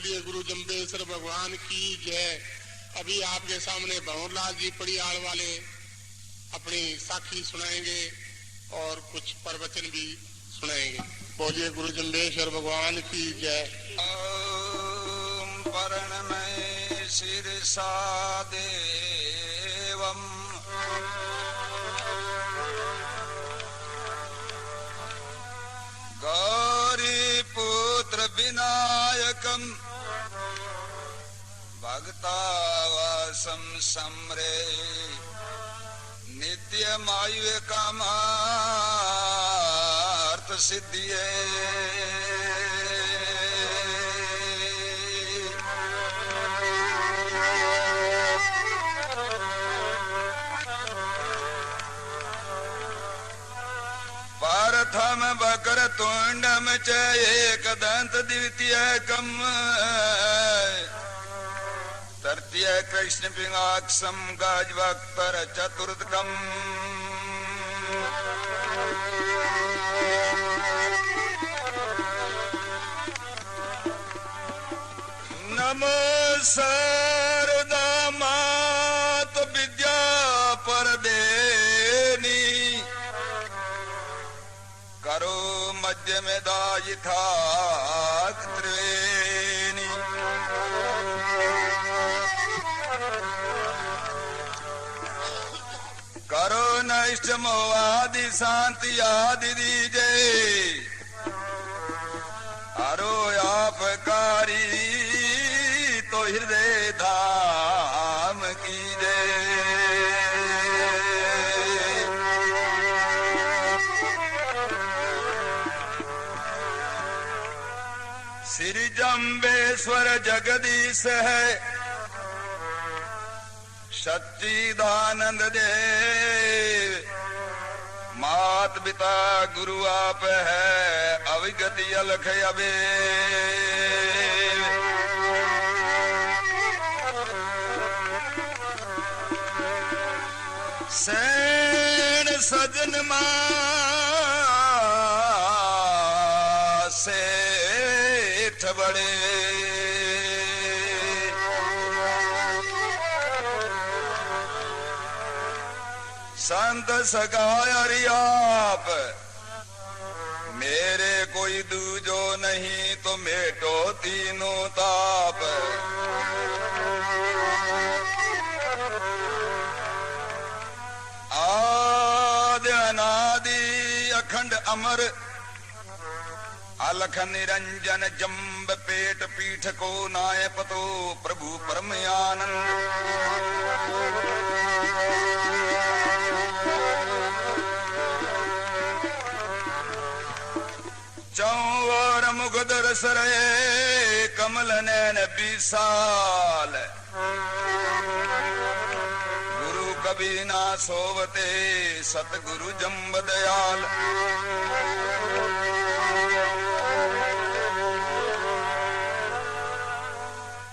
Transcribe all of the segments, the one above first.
बोलिए गुरु जम्बेश्वर भगवान की जय। अभी आपके सामने भंवरलाल जी पड़ियाल वाले अपनी साखी सुनाएंगे और कुछ प्रवचन भी सुनाएंगे। बोलिए गुरु जम्बेश्वर भगवान की जय। ओम वर्णमय शिरसा देवम गौरी पुत्र विनायकम भक्तावासम समरे नित्यमायु कामार्थ सिद्धिये। प्रथम वक्र तुंडम च एक दंत द्वितीयकम तृतीय कृष्ण पिंगाक्षम गजवक्तर चतुर्थकम नमो शारदा मात विद्या परदेनी करो मध्य में दायिथा त्रिवेणी। करो नष्ट मोहादि शांति आदि दीजे अरो आपकारी तो हृदय धाम कीजे। श्री जम्बेश्वर जगदीश है सच्चिदानंद देव मात पिता गुरु आप है अविगति अलख अबे। सैन सजन से बड़े संत सगाय आप मेरे कोई दूजो नहीं तो मेटो तीनों ताप। आदि अनादि अखंड अमर अलख निरंजन जम्ब पेट पीठ को नाय पतो प्रभु परम आनंद। चौर मुगदर सरे कमल नैन विशाल गुरु कभी ना सोवते सतगुरु जम्ब दयाल।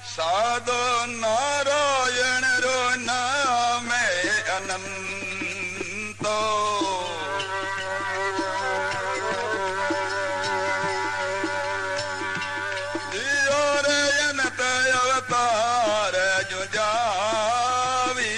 साधो नारायण रो नाम अनंतो दियोरयनत अवतार जो जावी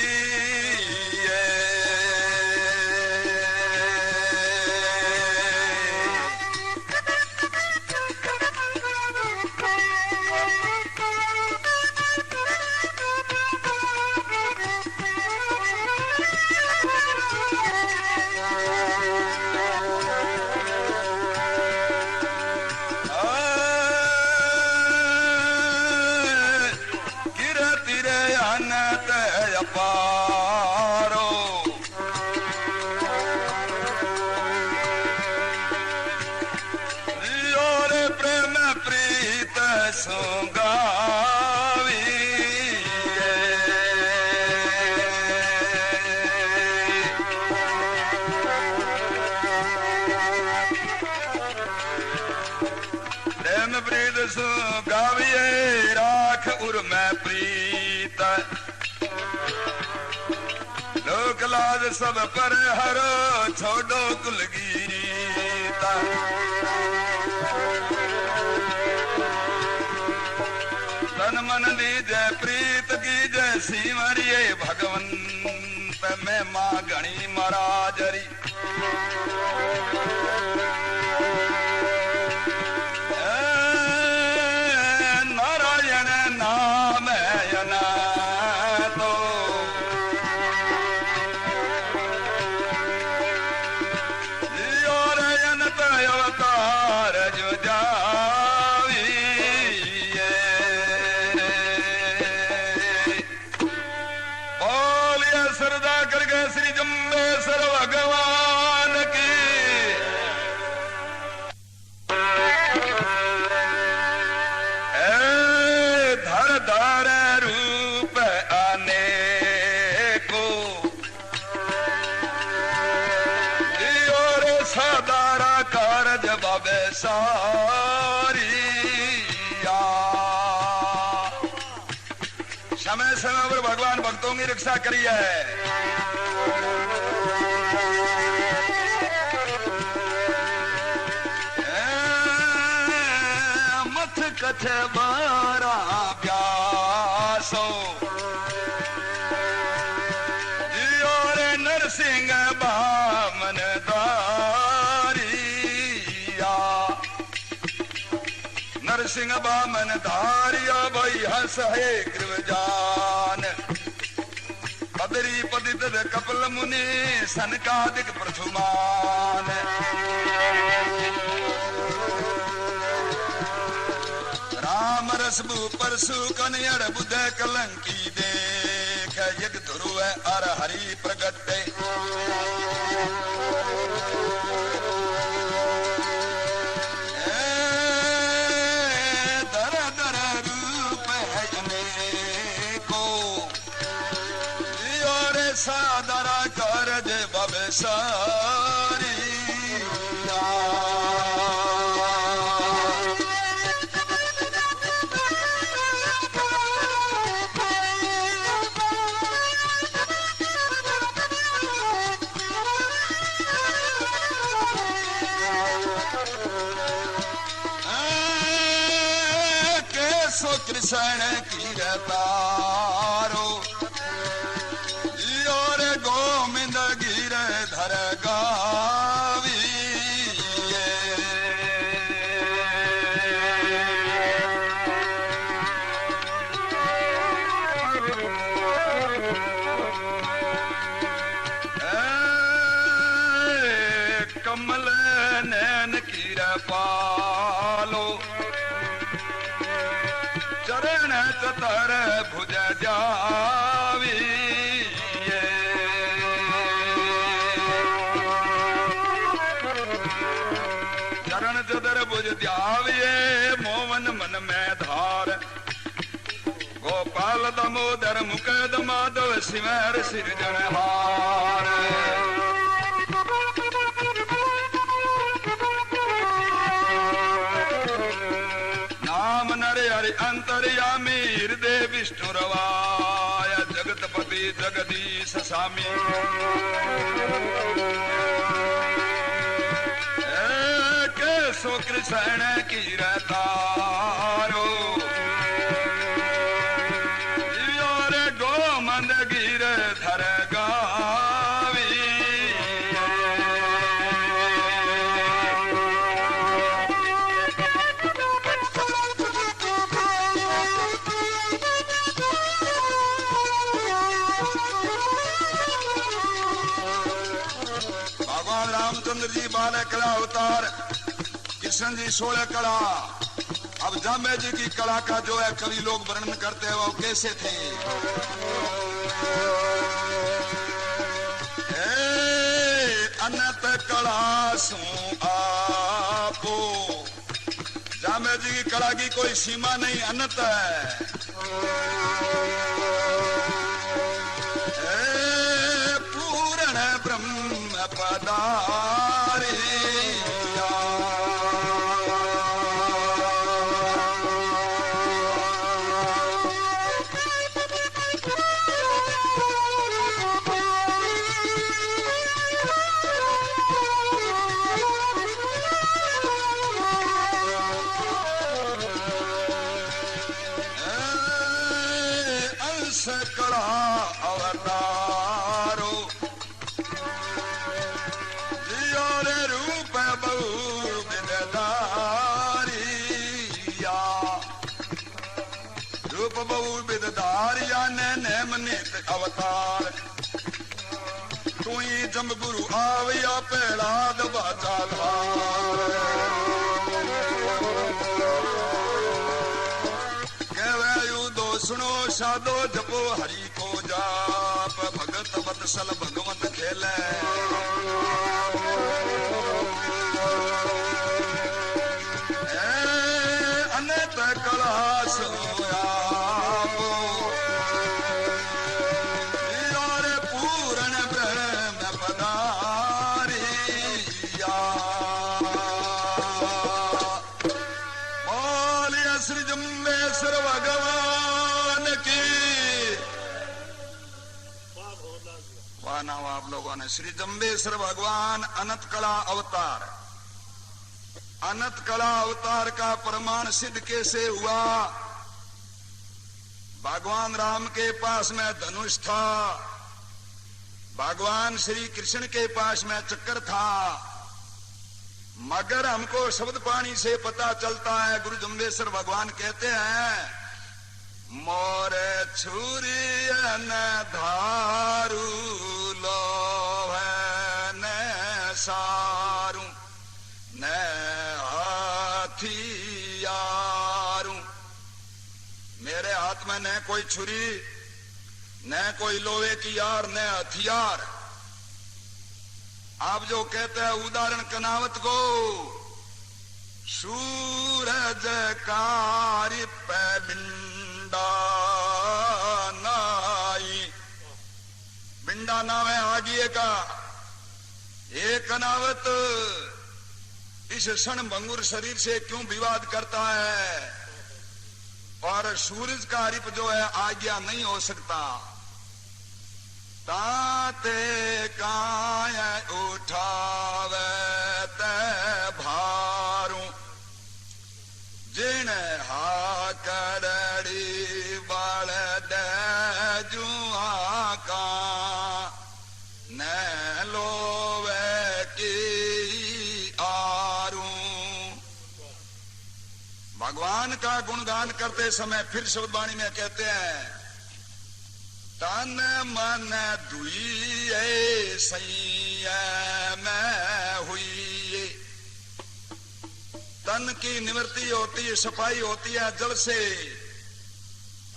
गाविए राख उर मैं प्रीत लोक लाज सब पर हरो छोड़ो कुलगीता। तन मन लीजय प्रीत की जय सिमरिये भगवंत में मां गणी महाराजरी नारायण नाम यना तो और अनंत अवतार जो जावी बोलिए श्रद्धा करके श्री जम्बेश्वर भगवान की धर धर रूप आने को और सादारा कारज बाबे सारी समय समय पर भगवान भक्तों की रक्षा करी है। मथ कथ बारा व्यासो और नरसिंह बामन दारिया नरसिंह बामन धारिया भाई हंस है ग्रीवजान पदरी पदित कपिल मुनि सनकादिक प्रथुमान राम रसबु परसु कन्यड़ बुध कलंकी देख यज्ञ ध्रुव अर हरि प्रगटे दर दर रूप है अनेको और सादरा करज बब सारी कृष्ण की रतारो और गोविंद गिर धर गावी कमल नैन की पालो चरण चतर भुज जावी चरण चतर भुज जाविये मोहन मन में धार गोपाल दामोदर मुकद माधव सिमर सिरजनहार अंतर्यामी हृदय विष्णु रवाय जगतपति जगदीश स्वामी केशो कृष्ण की रतारो और गोमंद गिर धर गावी रामचंद्र जी 12 कला अवतार कृष्ण जी 16 कला। अब जामे जी की कला का जो है कवि लोग वर्णन करते हैं वो कैसे थे। अनंत कला सु आपो, जामे जी की कला की कोई सीमा नहीं, अनंत है। पूर्ण ब्रह्म पदारी सकला अवतारो जियो रे रूप बहु विदधारिया रूप बहु विदधारिया ने नेम नित अवतार तू ही जम गुरु आविया पेड़ा दबा चालवा सुनो साधो जपो हरि को जाप भगत वत्सल भगवत खेले अनंत कला सोयापो यारे पूर्ण ब्रह्म पधारिया बोलिए श्री जम्बेश्वर भगवान नाम आप लोगों ने श्री जम्बेश्वर भगवान अनंत कला अवतार। अनंत कला अवतार का प्रमाण सिद्ध कैसे हुआ? भगवान राम के पास में धनुष था, भगवान श्री कृष्ण के पास में चक्र था, मगर हमको शब्द पानी से पता चलता है। गुरु जम्बेश्वर भगवान कहते हैं मोर छुरी न धारू सारू न हथियारू, मेरे हाथ में न कोई छुरी न कोई लोहे की यार न हथियार। आप जो कहते हैं उदाहरण कनावत को सूरज कारी पे बिंडा नाई, बिंडा नाम है आगिए का। एक कनावत इस क्षण भंगुर शरीर से क्यों विवाद करता है? और सूरज का रिप जो है आज्ञा नहीं हो सकता। ताते काय उठावे ते भारू जिन हा करड़ी बल दे जुआ का न लो भगवान का गुणगान करते समय फिर शब्दवाणी में कहते हैं तन मन दुई सही मैं हुई। तन की निवृत्ति होती है, सफाई होती है जल से,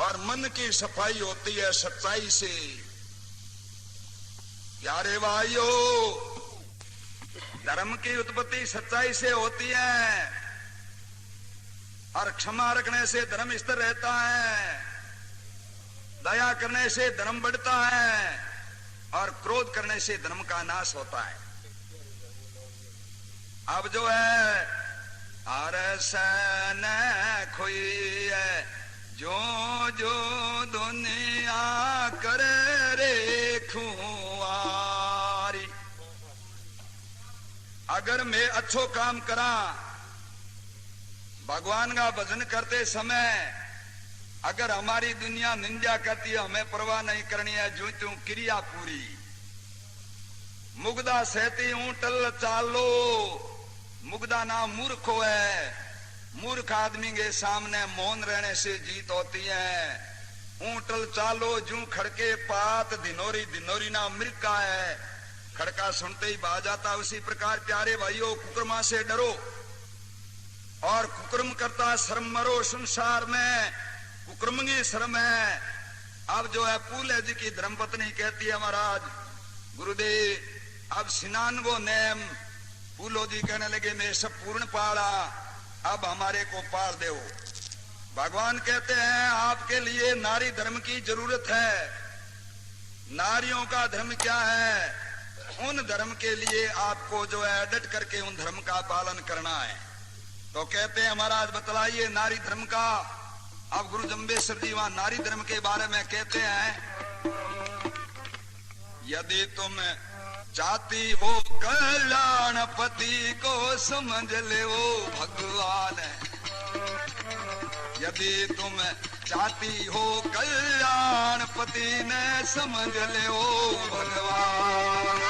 और मन की सफाई होती है सच्चाई से। प्यारे भाइयों, धर्म की उत्पत्ति सच्चाई से होती है, और क्षमा रखने से धर्म स्थिर रहता है, दया करने से धर्म बढ़ता है, और क्रोध करने से धर्म का नाश होता है। अब जो है अरसन खोई है जो जो दुनिया करे रे खुआरी। अगर मैं अच्छो काम करा, भगवान का भजन करते समय अगर हमारी दुनिया निंदा करती है, हमें परवाह नहीं करनी है, जो त्यों क्रिया पूरी। मुग्धा सहती ऊंटल चालो, मुग्धा नाम मूर्ख है, मूर्ख आदमी के सामने मौन रहने से जीत होती है। ऊंटल चालो जू खड़के पात, धिनोरी धिनोरी ना मृग का है, खड़का सुनते ही बाज जाता। उसी प्रकार प्यारे भाइयों, कुकर्मा से डरो, और कुकर्म करता शर्म मरो। संसार में कुकर्मगी शर्म है। अब जो है पूले जी की धर्मपत्नी कहती है महाराज गुरुदेव, अब स्नान वो नेम। पूलो जी कहने लगे मैं सब पूर्ण पाला, अब हमारे को पाल दो। भगवान कहते हैं आपके लिए नारी धर्म की जरूरत है। नारियों का धर्म क्या है? उन धर्म के लिए आपको जो है डट करके उन धर्म का पालन करना है। तो कहते हैं महाराज बतलाइए नारी धर्म का। अब गुरु जम्बेश्वर जी वहां नारी धर्म के बारे में कहते हैं, यदि तुम चाहती हो कल्याण पति को समझ ले वो भगवान है। यदि तुम चाहती हो कल्याण पति ने समझ ले ओ भगवान।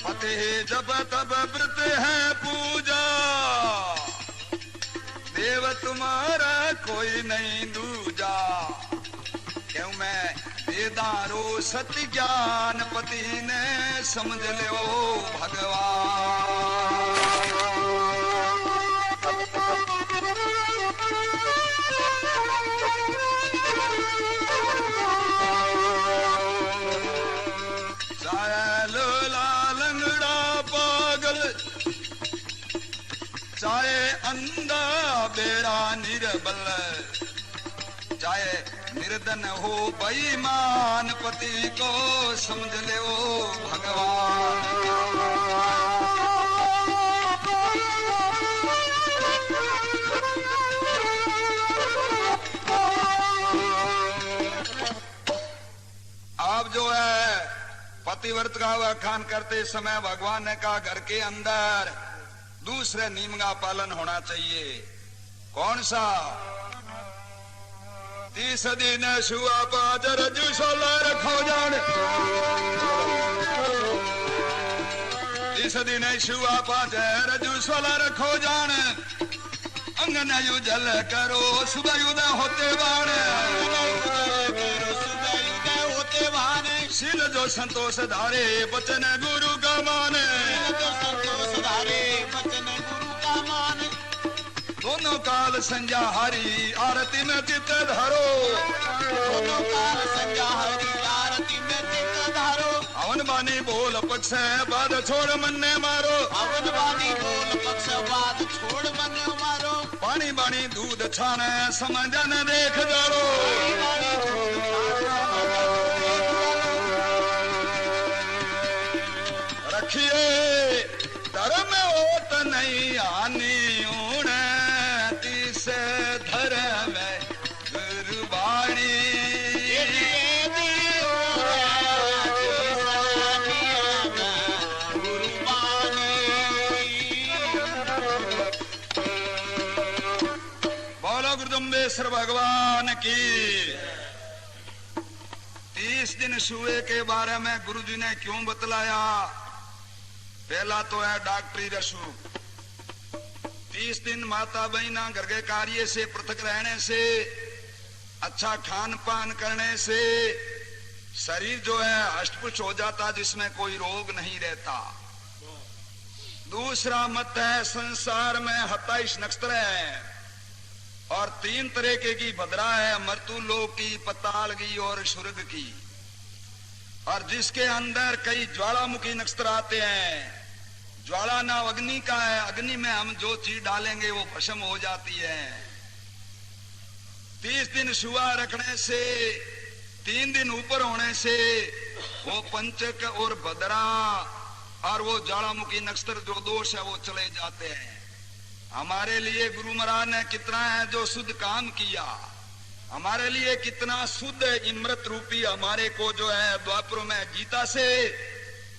पति जब तब व्रत है पूजा, देव तुम्हारा कोई नहीं दूजा। क्यों मैं वेदारो सत्य ज्ञान पति ने समझ ले ओ भगवान। चाहे लोला लंगड़ा पागल, चाहे अंधा बेड़ा निर्बल, चाहे निर्धन हो बेईमान पति को समझ ले ओ भगवान। आप जो है पतिव्रत का व्याख्यान करते समय भगवान ने कहा घर के अंदर दूसरे नियम का पालन होना चाहिए। कौन सा? 30 दिन शुआ पाज रजू 16 रखो जान, 30 दिन शुआ पाज रजू 16 रखो जान। अंगन युजल करो सुबह उदय होते बाण, शील जो संतोष धारे बचन गुरु का माने, संतोष धारे बचन गुरु का माने। दोनों काल संध्या हरि आरती में चित्त धरो, दोनों काल संध्या हरि आरती में चित्त धरो। हवन बानी बोल पक्ष बाद छोड़ मन ने मारो, हवन बानी बोल पक्ष बाद छोड़ मन ने मारो। पानी बानी दूध छाने समझन देख जारो, रखिए धर्म ओट नहीं आनी से धर्म गुरुबाणी। बोलो गुरुदम्बेश्वर भगवान की। 30 दिन सुए के बारे में गुरु जी ने क्यों बतलाया? पहला तो है डॉक्टरी रसू। 30 दिन माता बहना घर के कार्य से पृथक रहने से, अच्छा खान पान करने से शरीर जो है हष्टपुष्ट हो जाता, जिसमें कोई रोग नहीं रहता। दूसरा मत है संसार में 27 नक्षत्र है और 3 तरह की भद्रा है, मर्तुलोक की, पताल की और स्वर्ग की। और जिसके अंदर कई ज्वालामुखी नक्षत्र आते हैं। ज्वाला नाव अग्नि का है, अग्नि में हम जो चीज डालेंगे वो भस्म हो जाती है। 30 दिन सुआ रखने से, 3 दिन ऊपर होने से वो पंचक और भद्रा और वो ज्वालामुखी नक्षत्र जो दोष है वो चले जाते हैं। हमारे लिए गुरु महाराज ने कितना है जो शुद्ध काम किया, हमारे लिए कितना शुद्ध इमृत रूपी हमारे को जो है द्वापर में गीता से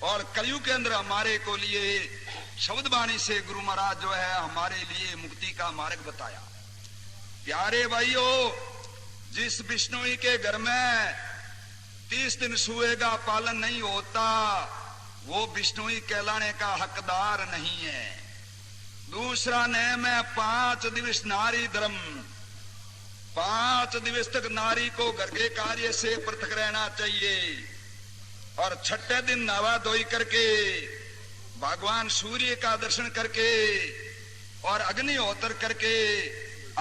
और कलयुग के अंदर हमारे को लिए शब्द वाणी से गुरु महाराज जो है हमारे लिए मुक्ति का मार्ग बताया। प्यारे भाइयों, जिस बिश्नोई के घर में 30 दिन सुए का पालन नहीं होता वो बिश्नोई कहलाने का हकदार नहीं है। दूसरा नियम है 5 दिवस नारी धर्म। 5 दिवस तक नारी को घर के कार्य से पृथक रहना चाहिए और 6ठे दिन नहा धोई करके भगवान सूर्य का दर्शन करके और अग्निहोत्र करके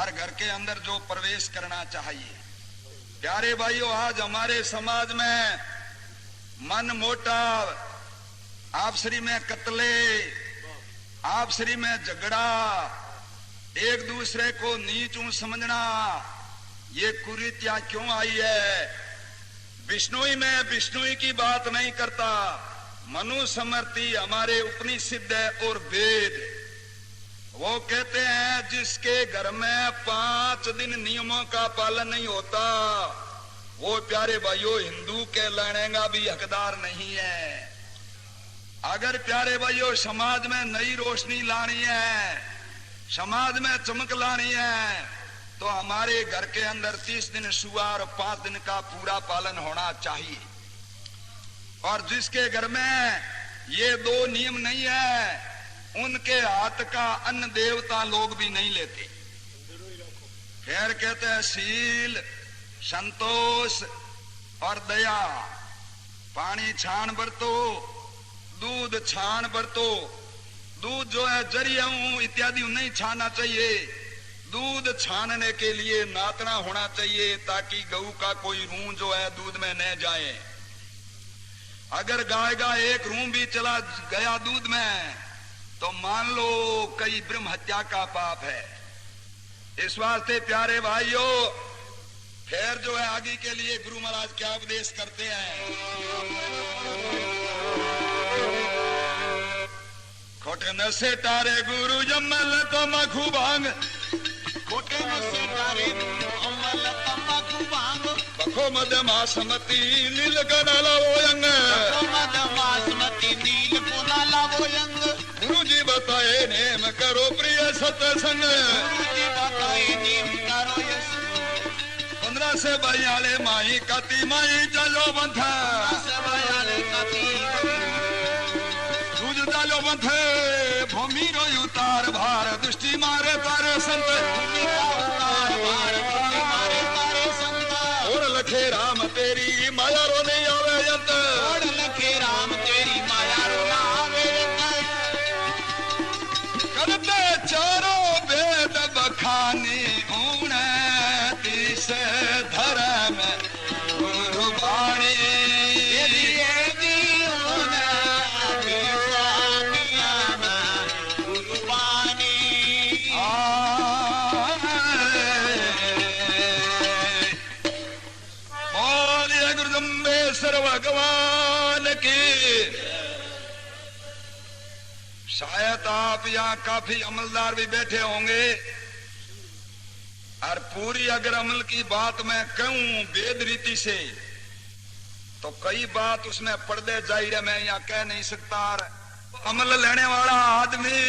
और घर के अंदर जो प्रवेश करना चाहिए। प्यारे भाइयों, आज हमारे समाज में मन मोटा, आपसरी में कत्ले, आपसरी में झगड़ा, एक दूसरे को नीच ऊंच समझना, ये कुरीतियां क्यों आई है? विष्णुई में विष्णुई की बात नहीं करता। मनुस्मृति हमारे उपनिषद और वेद वो कहते हैं जिसके घर में 5 दिन नियमों का पालन नहीं होता वो प्यारे भाइयों हिंदू के लेने का भी हकदार नहीं है। अगर प्यारे भाइयों समाज में नई रोशनी लानी है, समाज में चमक लानी है, तो हमारे घर के अंदर 30 दिन सुआ और 5 दिन का पूरा पालन होना चाहिए। और जिसके घर में ये 2 नियम नहीं है उनके हाथ का अन्न देवता लोग भी नहीं लेते। फिर कहते हैं शील, संतोष और दया। पानी छान बरतो, दूध छान बरतो। दूध जो है जरियाऊ इत्यादि नहीं छाना चाहिए। दूध छानने के लिए नातना होना चाहिए ताकि गऊ का कोई रूं जो है दूध में न जाए। अगर गाय का एक रूं भी चला गया दूध में तो मान लो कई ब्रह्म हत्या का पाप है। इस वास्ते प्यारे भाइयों फिर जो है आगे के लिए गुरु महाराज क्या उपदेश करते हैं। खोटे नशे टारे गुरु जमल तमखु भांग, खोटे नशे टारे अमल तंबाकू भांग, बखो मद मासमती नील कना लावो यंग, मद बासमती नील पुना लावो यंग। गुरु जी बताए नेम करो प्रिय सत्संग, गुरु जी बताए नेम करो यस। 15 से 42 माई कति माई चलो बंथा, 15 से 42 कति दूज डालो बंथे भूमि रो उतार भार दृष्टि मारे तारे संत, भूमि का उतार भार दृष्टि मारे तारे संत। और लखे राम तेरी माया रो नहीं आवे यंत, और लखे राम तेरी माया रो ना आवे यंत। करते चारों वेद बखानी ऊणे 30 धर्म गुरुबाणी। भगवान की। शायद आप यहाँ काफी अमलदार भी बैठे होंगे और पूरी अगर अमल की बात मैं कहूं वेद रीति से तो कई बात उसमें पर्दे जाहिर है मैं यहाँ कह नहीं सकता। अमल लेने वाला आदमी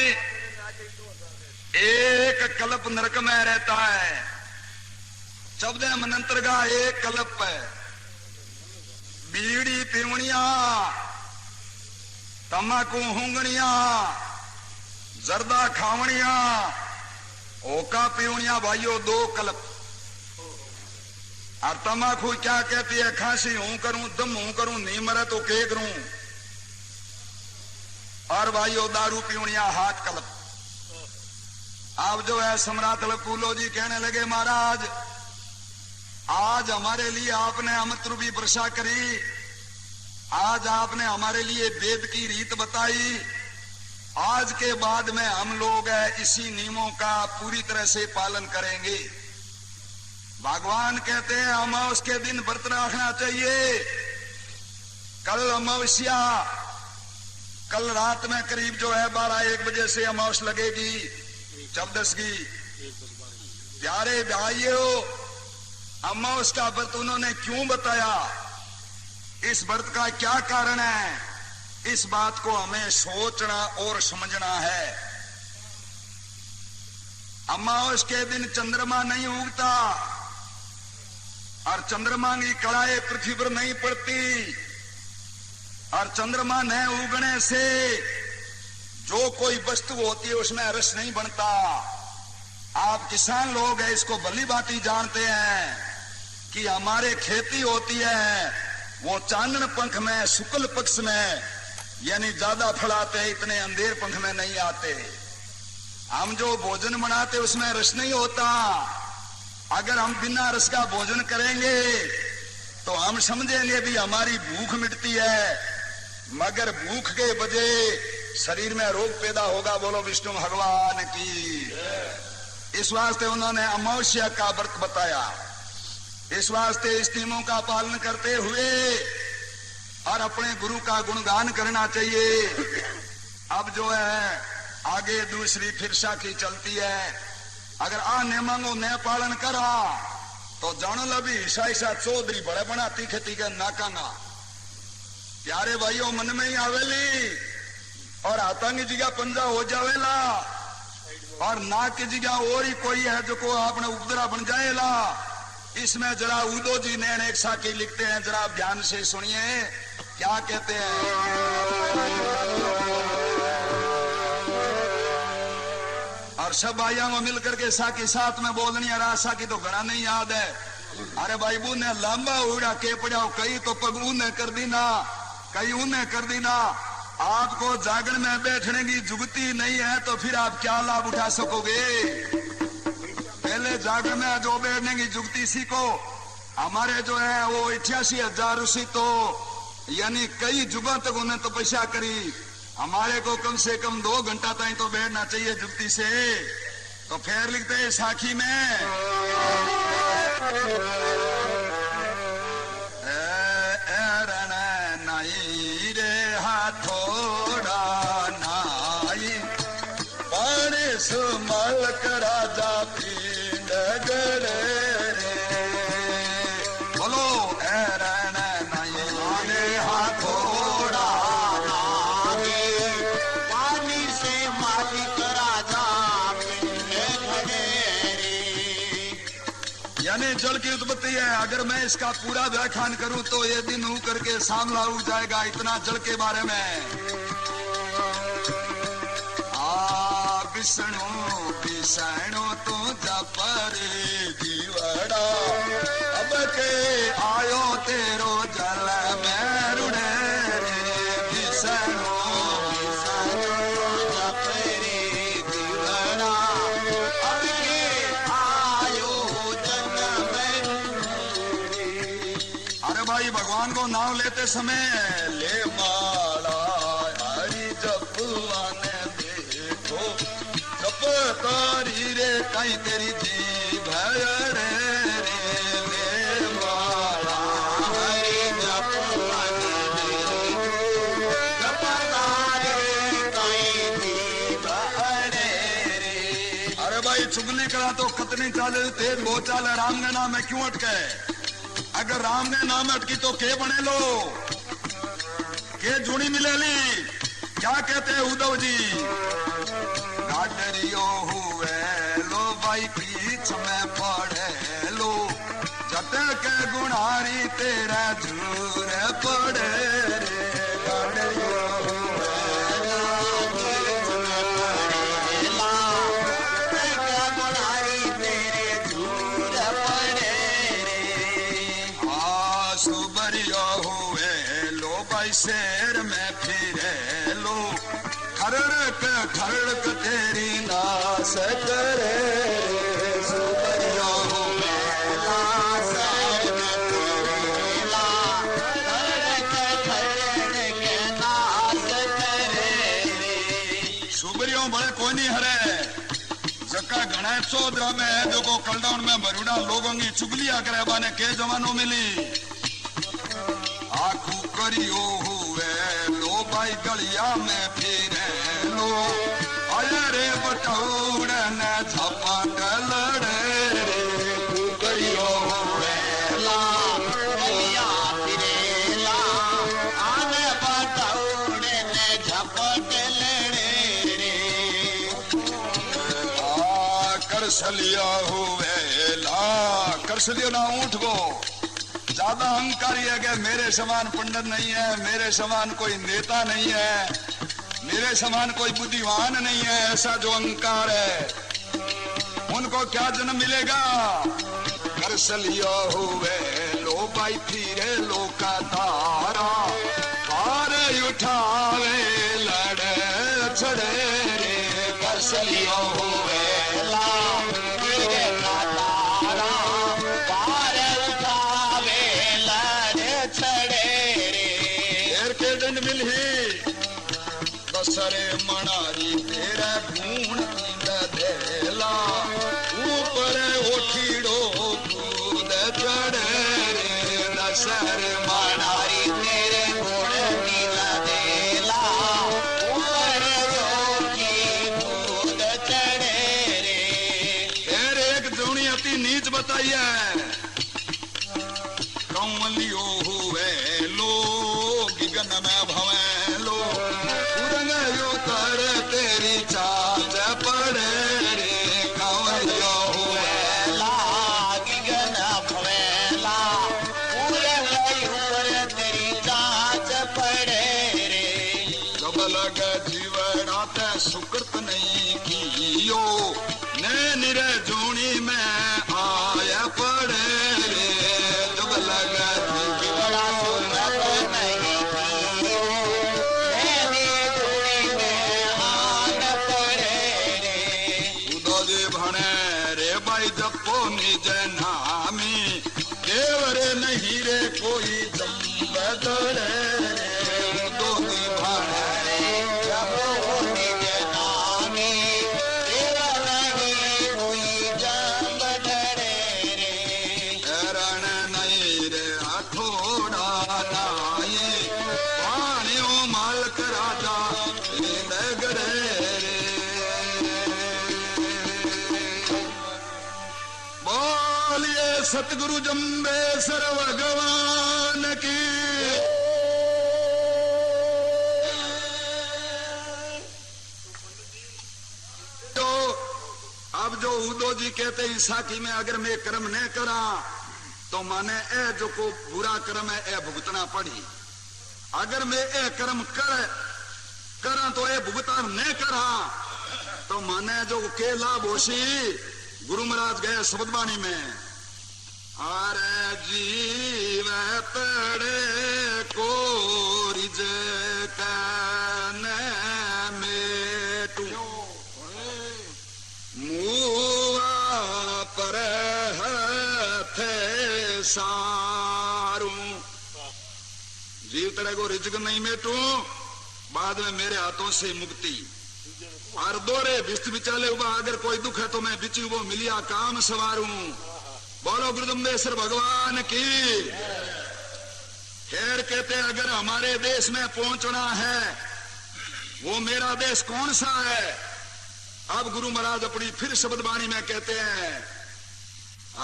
एक कल्प नरक में रहता है, 14 मनंत्र का एक कल्प है। बीड़ी पीवणिया, तम्बाकू हुंगणिया, जर्दा खावणिया, ओका पीवणिया भाइयों 2 कल्प। और तम्बाकू क्या कहती है, खांसी हूं करूं, दम हूं करूं, नहीं मरे तो के करूं। और भाइयों दारू पीवणिया 8 कल्प। अब जो है सम्राट लपूलो जी कहने लगे महाराज आज हमारे लिए आपने अमृत रूपी वर्षा करी, आज आपने हमारे लिए वेद की रीत बताई। आज के बाद में हम लोग इसी नियमों का पूरी तरह से पालन करेंगे। भगवान कहते हैं अमावस के दिन व्रत रखना चाहिए। कल अमावस्या, कल रात में करीब जो है 12-1 बजे से अमावस लगेगी 14 की। प्यारे भाइयों अमावस का व्रत उन्होंने क्यों बताया, इस व्रत का क्या कारण है, इस बात को हमें सोचना और समझना है। अमावस के दिन चंद्रमा नहीं उगता और चंद्रमा की कड़ाएं पृथ्वी पर नहीं पड़ती। और चंद्रमा न उगने से जो कोई वस्तु होती है उसमें रस नहीं बनता। आप किसान लोग हैं इसको भली भांति जानते हैं कि हमारे खेती होती है वो चांदन पंख में, शुक्ल पक्ष में, यानी ज्यादा फल आते हैं, इतने अंधेर पंख में नहीं आते। हम जो भोजन बनाते उसमें रस नहीं होता। अगर हम बिना रस का भोजन करेंगे तो हम समझेंगे भी हमारी भूख मिटती है, मगर भूख के बजाय शरीर में रोग पैदा होगा। बोलो विष्णु भगवान की। इस वास्ते उन्होंने अमावस्या का व्रत बताया। इस वास्ते इस नियमों का पालन करते हुए और अपने गुरु का गुणगान करना चाहिए। अब जो है आगे दूसरी फिर साखी चलती है। अगर आ नियमों को न पालन करा तो जानो लभी ईसा ईसा चौधरी बड़े बना तीखे तीखे नाकाना प्यारे भाइयों मन में ही आवेली और आतंकी जगह पंजा हो जावेला और नाक की जगह और ही कोई है जो को आपने उपद्रा बन जाएला। इसमें जरा उदो जी ने एक साखी लिखते हैं, जरा ध्यान से सुनिए क्या कहते हैं। और सब भाइयों को मिलकर के साकी साथ में बोलनी है, रासा की तो घना नहीं याद है। अरे भाई बू ने लंबा उड़ा के पड़ाओ, कई तो पग ऊने कर दी ना, कई ऊने कर दी ना। आपको जागरण में बैठने की जुगती नहीं है तो फिर आप क्या लाभ उठा सकोगे। पहले जागरण में जो बैठने की जुगती सीखो। हमारे जो है वो 88,000 ऋषि तो यानी कई जुगों तक उन्हें तपस्या करी। हमारे को कम से कम 2 घंटा तक तो बैठना चाहिए जुगती से। तो फिर लिखते हैं साखी में नहीं रे हाथोड़ा नाई पानी सुमल राजा पिंड गरे बोलो एरन नहीं रे हाथोड़ा नाई पानी से मालिक राजा पिंड घड़े रे। यानी जल की उत्पत्ति है। अगर मैं इसका पूरा व्याख्यान करूं तो ये दिन हो करके सामला उठ जाएगा इतना जल के बारे में। विष्णु विष्णु तो जपरे जीवड़ा अब के आयो तेरो जल में रुड़े रे। विष्णु जपरे जीवड़ा अब के आयो जल में। अरे भाई भगवान को नाम लेते समय ले माला हरि जपवाने देखो जप तारी रे कहीं तेरी जीभ रे ले माला हरि जपवाने देखो जप तारी कहीं जीभ रे। अरे भाई चुगली करा तो कतनी चाले तेज वो चाले राम के नाम में क्यों अटके। अगर राम ने नाम अटकी तो के बने लो के जुड़ी मिलेली। क्या कहते हैं उद्धव जी गाडरियो हुए लो भाई पीछ में पड़े लो जटे के गुणारी तेरा झूर पड़े रे। गाडरियो शेर में फिरे लो खरड़क खरड़क तेरी नाश करे सुबरिया हो सुबरियों बड़े कोई नहीं हरे जक्का घना चौधरा में है जो को कलडाउन में भरूडा लोगों की चुगलियां करे बाने के जमानों मिली आखू करियो हुए लो भाई गलिया में फिरे लो आया रे बटौड़ ने झपट लड़े रे करियो हुए ला गलिया फिरे ला आने बटौड़ ने झपट लड़े रे। करसलिया हुए ला करसलियो ना ऊँट को ज्यादा अहंकारी है कि मेरे समान पंडित नहीं है, मेरे समान कोई नेता नहीं है, मेरे समान कोई बुद्धिमान नहीं है। ऐसा जो अहंकार है उनको क्या जन्म मिलेगा। करसलिया हुए लो भाई फिरे लो का तारा पार उठावे लड़े छड़े रे। करसलिया हुए ला फिरे का तारा पार उठावे लड़े छड़े रे। के दंड मिल ही बसरे मनारी तेरा गुण देला ऊपर उठीड़ो कूद चढ़े रे। दसरे मनारी तेरे गुण देला ऊपर उठी कूद चढ़े रे। फिर एक दुनिया अति नीच बताइए दिया कंवलियो हुए लोग गन में भवे लो उरंग यो कर तेरी चाच पड़े रे कंवलियो हुए लाग गन भवेला उरंग यो कर तेरी चाच पड़े रे जब लग जीवड़ा ते सुकृत नहीं कियो ने निरे जूनी में आया पड़े रे जब लग बड़ा सुरत नहीं कियो मेरी धूनी में आन पड़े रे उदो जी भणे रे भाई जपो निज नामी देवरे नहीं रे कोई जम दड़े रे उदो जी भणे जपो निज नामी देवर नहीं कोई जम धरे रे रण नहीं रे अठोड़ा नाये पानियो मालक राजा नगरे रे बोलिए सतगुरु जम्बेश्वर भगवान की तो अब जो उदो जी कहते हैं साखी में अगर मैं कर्म न करा तो माने ए जो को बुरा कर्म है ए भुगतना पड़ी अगर मैं ए कर्म करा तो ए भुगतान न करा तो माने जो के लाभ होशी गुरु महाराज गए शब्दवाणी में अरे जीव पड़े को रिज मेटू मुआ पर थे सारू जीव तरह को रिजक नहीं मेटू बाद में मेरे हाथों से मुक्ति और दोरे बिस्त बिचाले हुआ अगर कोई दुख है तो मैं बिची वो मिलिया काम सवारू बोलो गुरुदम्बेश्वर भगवान की खैर कहते अगर हमारे देश में पहुंचना है वो मेरा देश कौन सा है अब गुरु महाराज अपनी फिर शब्दवाणी में कहते हैं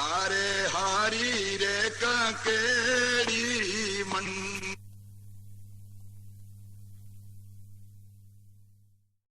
अरे हारी रे कंकेड़ी